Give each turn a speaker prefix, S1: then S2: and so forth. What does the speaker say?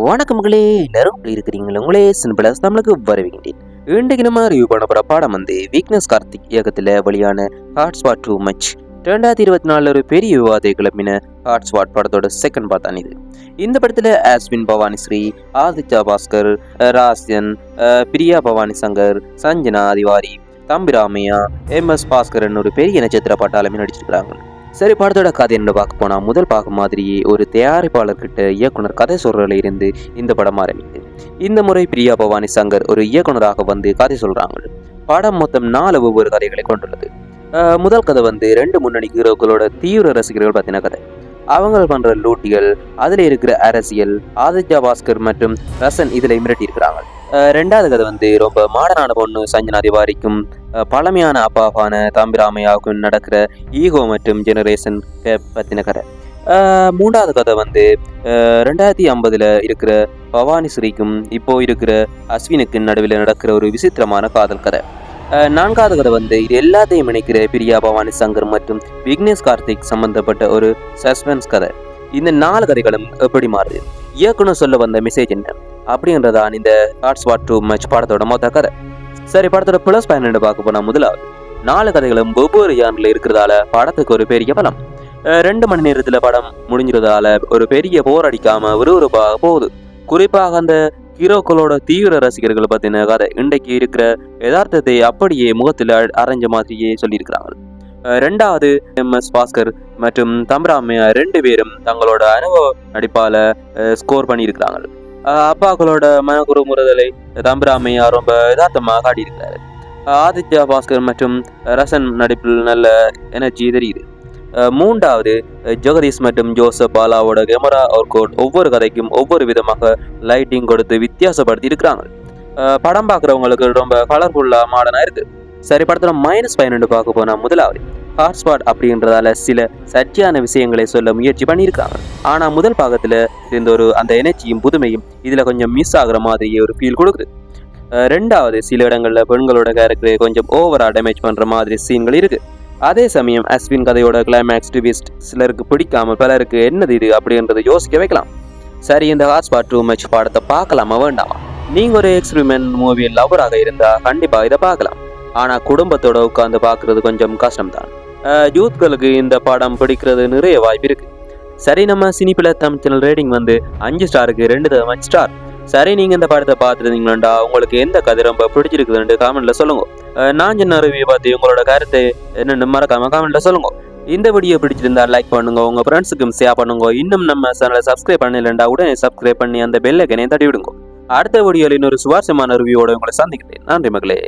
S1: வணக்கம் மக்களே, எல்லாரும் எப்படி இருக்கிறீங்களா? உங்களே சிம்பிளஸ் நம்மளுக்கு வரவேற்கின்றேன். இன்றைக்கு நம்ம ரிவ்யூ பண்ண போகிற பாடம் வந்து விக்னேஷ் கார்த்திக் இயக்கத்தில் வெளியான ஹாட்ஸ்பாட் டூ மச் 2024 ஒரு பெரிய விவாதத்தை கிளப்பின ஹாட்ஸ்பாட் படத்தோட செகண்ட் பார்ட் தான் இது. இந்த படத்தில் அஸ்வின் பவானி ஸ்ரீ, ஆதித்யா பாஸ்கர், ராசியன், பிரியா பவானி சங்கர், சஞ்சனா திவாரி, தம்பிராமையா, MS பாஸ்கரன் ஒரு பெரிய நட்சத்திர பட்டாளமே நடிச்சிருக்கிறாங்க. சரி, படத்தோட கதை என்ன பார்க்க போனால் முதல் பார்க்கும் மாதிரியே ஒரு தயாரிப்பாளர்கிட்ட இயக்குனர் கதை சொல்றதுல இருந்து இந்த படம் ஆரம்பிக்குது. இந்த முறை பிரியா பவானி சங்கர் ஒரு இயக்குனராக வந்து கதை சொல்றாங்க. படம் மொத்தம் 4 ஒவ்வொரு கதைகளை கொண்டுள்ளது. முதல் கதை வந்து 2 முன்னணி ஹீரோக்களோட தீவிர ரசிகர்கள் பற்றின கதை. அவங்க பண்ற லூட்டிகள், அதுல இருக்கிற அரசியல், ஆதித்யா பாஸ்கர் மற்றும் ரசன் இதுல மிரட்டி இருக்கிறாங்க. ரெண்டாவது கதை வந்து ரொம்ப மாடர்னான பொண்ணு சஞ்சனா திவாரிக்கும் பழமையான அப்பாவான தம்பிராமையாவுக்கும் நடக்கிற ஈகோ மற்றும் ஜெனரேஷன் பத்தின கதை. மூன்றாவது கதை வந்து 2050 இருக்கிற பவானி ஸ்ரீக்கும் இப்போ இருக்கிற அஸ்வினுக்கு நடுவில் நடக்கிற ஒரு விசித்திரமான காதல் கதை. நான்காவது கதை வந்து இது எல்லாத்தையும் இணைக்கிற பிரியா பவானி சங்கர் மற்றும் விக்னேஷ் கார்த்திக் சம்பந்தப்பட்ட ஒரு சஸ்பென்ஸ் கதை. இந்த 4 கதைகளும் எப்படி மாறுது, இயக்குனர் சொல்ல வந்த மெசேஜ் என்ன அப்படின்றதான் இந்த ஹாட்ஸ்பாட் டூ மச் படத்தோட மொத்த கதை. சரி, படத்தோட பிளஸ் பாயிண்ட் பார்க்க போனா முதலாவது 4 கதைகளும் ஒவ்வொரு யான்ல இருக்கிறதால படத்துக்கு ஒரு பெரிய பலம். 2 மணி நேரத்துல படம் முடிஞ்சிருந்தால ஒரு பெரிய போர் அடிக்காம விறுவிறுப்பாக போகுது. குறிப்பாக அந்த ஹீரோக்களோட தீவிர ரசிகர்கள் பத்தின கதை இன்றைக்கு இருக்கிற யதார்த்தத்தை அப்படியே முகத்தில் அரைஞ்ச மாதிரியே சொல்லியிருக்கிறாங்க. ரெண்டாவது MS பாஸ்கர் மற்றும் தம்பிராமையா 2 பேரும் தங்களோட அனுபவ நடிப்பால ஸ்கோர் பண்ணியிருக்கிறாங்க. அப்பாக்களோட மனக்குறு முறுதலை தம்பிராமையா ரொம்ப யதார்த்தமாக காட்டியிருக்கிறாரு. ஆதித்யா பாஸ்கர் மற்றும் ரசன் நடிப்பில் நல்ல எனர்ஜி தெரியுது. மூன்றாவது ஜெகதீஷ் மற்றும் ஜோசப் பாலாவோட கேமரா ஒர்க் ஒவ்வொரு கதைக்கும் ஒவ்வொரு விதமாக லைட்டிங் கொடுத்து வித்தியாசப்படுத்தி இருக்கிறாங்க. படம் பார்க்குறவங்களுக்கு ரொம்ப கலர்ஃபுல்லா மாடர்னா இருக்கு. சரி, படத்துல -12 பார்க்க போனா முதலாவது ஹாட்ஸ்பாட் அப்படின்றதால சில சர்ச்சையான விஷயங்களை சொல்ல முயற்சி பண்ணியிருக்காங்க. ஆனா முதல் பாகத்துல இருந்த அந்த எனர்ஜியும் புதுமையும் இதுல கொஞ்சம் மிஸ் ஆகுற மாதிரி ஒரு ஃபீல் கொடுக்குது. ரெண்டாவது சில இடங்கள்ல பெண்களோட கேரக்டரை கொஞ்சம் ஓவரா டேமேஜ் பண்ற மாதிரி சீன்கள் இருக்கு. அதே சமயம் அஸ்வின் கதையோட கிளைமேக்ஸ் ட்விஸ்ட் சிலருக்கு பிடிக்காம பலருக்கு என்னது இது அப்படின்றத யோசிக்க வைக்கலாம். சரி, இந்த ஹாட்ஸ்பாட் டூ மச் படத்தை பார்க்கலாமா வேண்டாமா? நீங்க ஒரு எக்ஸ்பிரிமெண்ட் மூவி லவராக இருந்தா கண்டிப்பா இதை பார்க்கலாம். ஆனா குடும்பத்தோட உட்காந்து பார்க்கறது கொஞ்சம் கஷ்டம்தான். யூத்களுக்கு இந்த படம் பிடிக்கிறது நிறைய வாய்ப்பு இருக்கு. சரி, நம்ம சினிபில தமிழ் சேனல் ரேட்டிங் வந்து 5 ஸ்டாருக்கு 2 ஸ்டார். சரி, நீங்க இந்த படத்தை பார்த்துருந்தீங்களா, உங்களுக்கு எந்த கதை ரொம்ப பிடிச்சிருக்குதுன்னு கமெண்ட்ல சொல்லுங்க. நான் சின்ன ரிவ்யூ பார்த்து உங்களோட கருத்தை என்னன்னு மறக்காம கமெண்ட்ல சொல்லுங்க. இந்த வீடியோ பிடிச்சிருந்தா லைக் பண்ணுங்க, உங்க ஃப்ரெண்ட்ஸுக்கும் ஷேர் பண்ணுங்க. இன்னும் நம்ம சேனலை சப்ஸ்கிரைப் பண்ணலண்டா உடனே சப்ஸ்கிரைப் பண்ணி அந்த பெல் ஐக்கனை தட்டி விடுங்க. அடுத்த வீடியோல இன்னொரு சுவாரஸ்யமான ரிவ்யூவோட உங்களை சந்திக்கிறேன். நன்றி மக்களே.